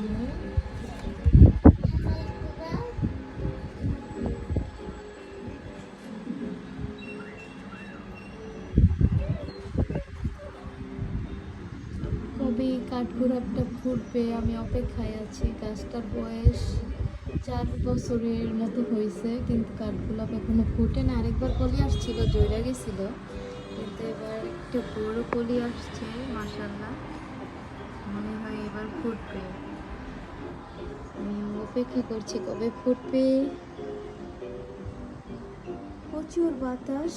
আম্মু। কবে কাঠগোলাপটা ফুটবে আমি অপেক্ষায় আছি। গাছটার বয়স 4 বছরের মতো হয়েছে, কিন্তু কাঠগোলাপ এখনো ফুটে না। আরেকবার কলি আসছিল, জইরা গেছিল, কিন্তু এবার একটা বড় কলি আসছে মাশাআল্লাহ। মনে হয় এবার ফুটবে। আমি অপেক্ষা করছি কবে ফুটবে। প্রচুর বাতাস,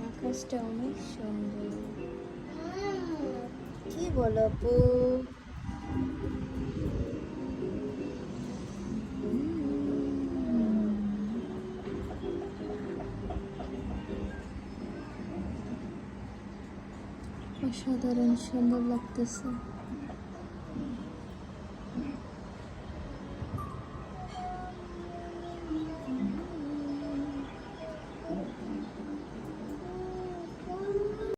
আকাশটা অনেক সুন্দর। কি বলো আপু? অসাধারণ সুন্দর লাগতেছে।